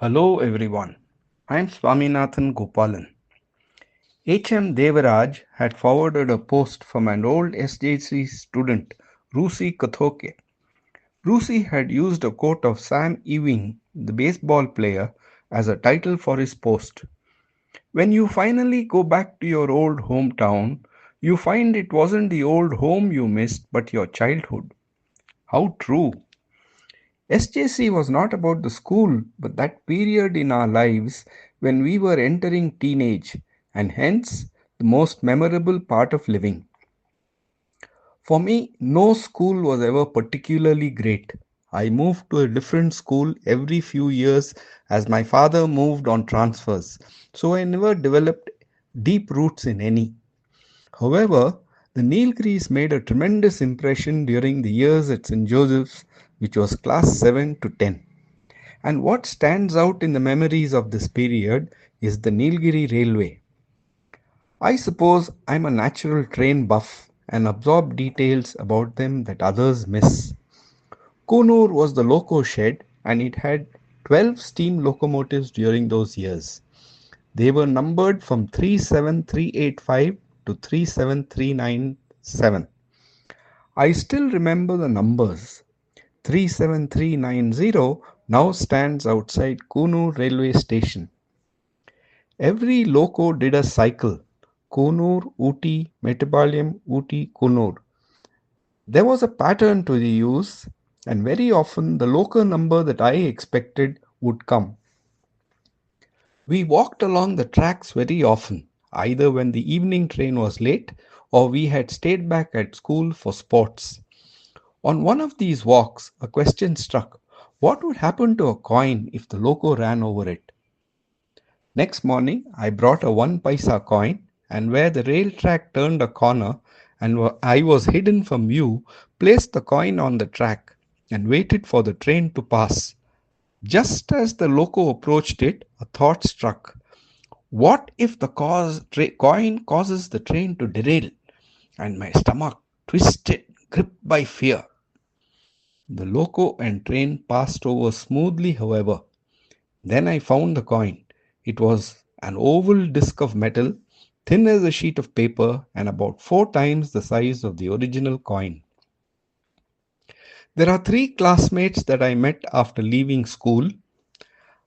Hello everyone, I am Swaminathan Gopalan. H.M. Devaraj had forwarded a post from an old SJC student, Rusi Kathoke. Rusi had used a quote of Sam Ewing, the baseball player, as a title for his post. When you finally go back to your old hometown, you find it wasn't the old home you missed but your childhood. How true! SJC was not about the school, but that period in our lives when we were entering teenage, and hence the most memorable part of living. For me, no school was ever particularly great. I moved to a different school every few years as my father moved on transfers, so I never developed deep roots in any. However, the Nilgiris made a tremendous impression during the years at St. Joseph's, which was class 7 to 10. And what stands out in the memories of this period is the Nilgiri Railway. I suppose I'm a natural train buff and absorb details about them that others miss. Kunur was the loco shed and it had 12 steam locomotives during those years. They were numbered from 37385 to 37397. I still remember the numbers. 37390 now stands outside Kunur railway station. Every loco did a cycle. Kunur, Ooty, Metropolitan, Ooty, Kunur. There was a pattern to the use, and very often the local number that I expected would come. We walked along the tracks very often, either when the evening train was late or we had stayed back at school for sports. On one of these walks, a question struck: what would happen to a coin if the loco ran over it? Next morning, I brought a 1 paisa coin, and where the rail track turned a corner and I was hidden from view, placed the coin on the track and waited for the train to pass. Just as the loco approached it, a thought struck. What if the coin causes the train to derail? And my stomach twisted, gripped by fear. The loco and train passed over smoothly, however. Then I found the coin. It was an oval disc of metal, thin as a sheet of paper and about 4 times the size of the original coin. There are three classmates that I met after leaving school.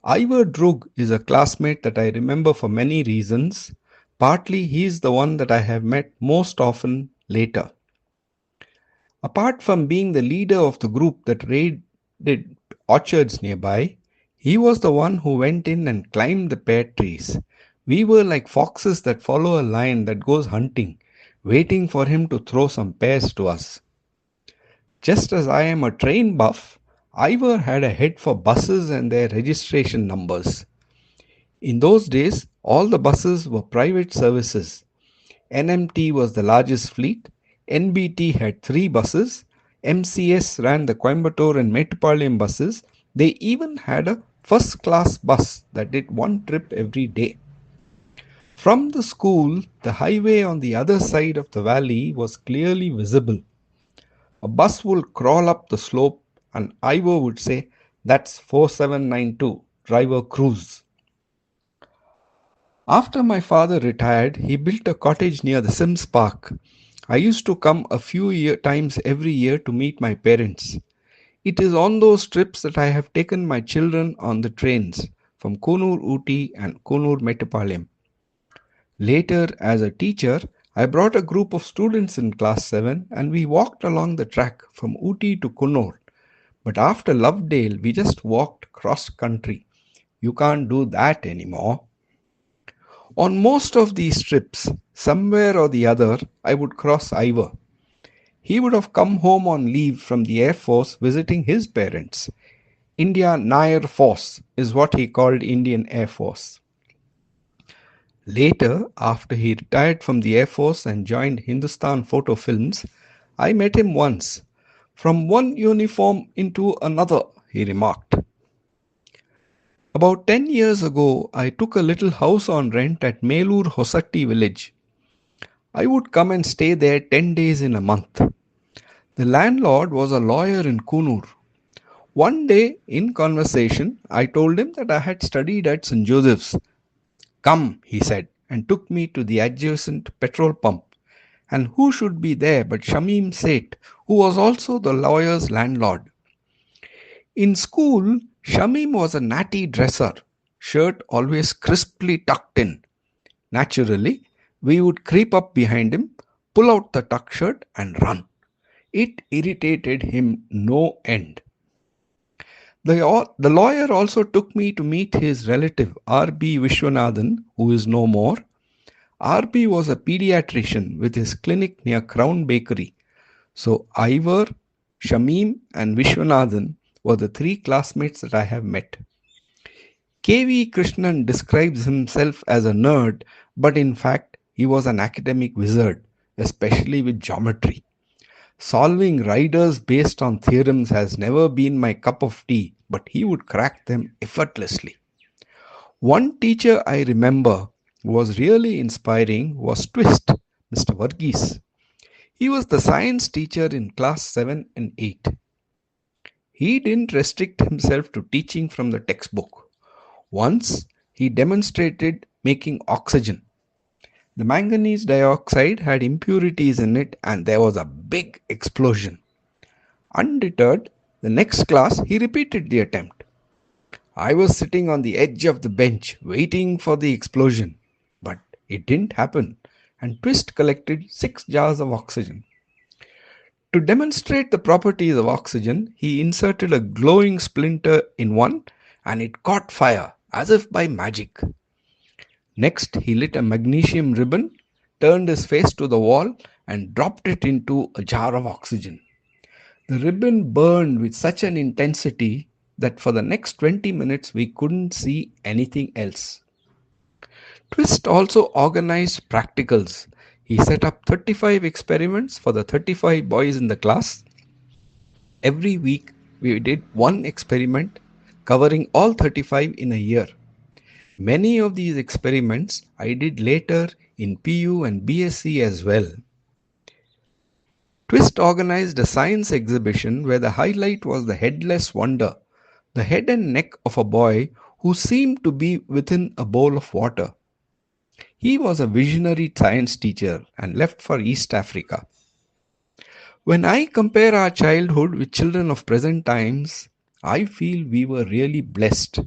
Ivar Drug is a classmate that I remember for many reasons. Partly he is the one that I have met most often later. Apart from being the leader of the group that raided orchards nearby, he was the one who went in and climbed the pear trees. We were like foxes that follow a lion that goes hunting, waiting for him to throw some pears to us. Just as I am a train buff, Ivor had a head for buses and their registration numbers. In those days, all the buses were private services. NMT was the largest fleet, NBT had 3 buses, MCS ran the Coimbatore and Metropolitan buses. They even had a first class bus that did one trip every day. From the school, the highway on the other side of the valley was clearly visible. A bus would crawl up the slope and Ivor would say, "That's 4792, driver cruise." After my father retired, he built a cottage near the Sims Park. I used to come a few times every year to meet my parents. It is on those trips that I have taken my children on the trains from Kunur Ooty and Kunur Metropolitan. Later, as a teacher, I brought a group of students in class 7 and we walked along the track from Ooty to Kunur. But after Lovedale, we just walked cross country. You can't do that anymore. On most of these trips, somewhere or the other, I would cross Ivor. He would have come home on leave from the Air Force visiting his parents. India Nair Force is what he called Indian Air Force. Later, after he retired from the Air Force and joined Hindustan Photo Films, I met him once. From one uniform into another, he remarked. About 10 years ago, I took a little house on rent at Melur Hosatti village. I would come and stay there 10 days in a month. The landlord was a lawyer in Kunur. One day, in conversation, I told him that I had studied at St. Joseph's. Come, he said, and took me to the adjacent petrol pump. And who should be there but Shamim Seth, who was also the lawyer's landlord. In school, Shamim was a natty dresser, shirt always crisply tucked in. Naturally, we would creep up behind him, pull out the tuck shirt, and run. It irritated him no end. The lawyer also took me to meet his relative R.B. Vishwanathan, who is no more. R.B. was a pediatrician with his clinic near Crown Bakery. So Ivor, Shamim, and Vishwanathan were the three classmates that I have met. K.V. Krishnan describes himself as a nerd, but in fact, he was an academic wizard, especially with geometry. Solving riders based on theorems has never been my cup of tea, but he would crack them effortlessly. One teacher I remember was really inspiring was Twist, Mr. Varghese. He was the science teacher in class 7 and 8. He didn't restrict himself to teaching from the textbook. Once, he demonstrated making oxygen. The manganese dioxide had impurities in it and there was a big explosion. Undeterred, the next class he repeated the attempt. I was sitting on the edge of the bench waiting for the explosion, but it didn't happen and Twist collected 6 jars of oxygen. To demonstrate the properties of oxygen, he inserted a glowing splinter in one and it caught fire as if by magic. Next, he lit a magnesium ribbon, turned his face to the wall, and dropped it into a jar of oxygen. The ribbon burned with such an intensity that for the next 20 minutes we couldn't see anything else. Twist also organized practicals. He set up 35 experiments for the 35 boys in the class. Every week we did one experiment covering all 35 in a year. Many of these experiments I did later in PU and BSc as well. Twist organized a science exhibition where the highlight was the headless wonder, the head and neck of a boy who seemed to be within a bowl of water. He was a visionary science teacher and left for East Africa. When I compare our childhood with children of present times, I feel we were really blessed.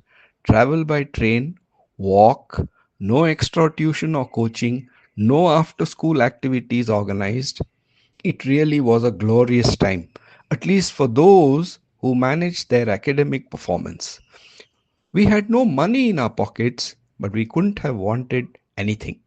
Travel by train, walk, no extra tuition or coaching, no after school activities organized. It really was a glorious time, at least for those who managed their academic performance. We had no money in our pockets, but we couldn't have wanted anything.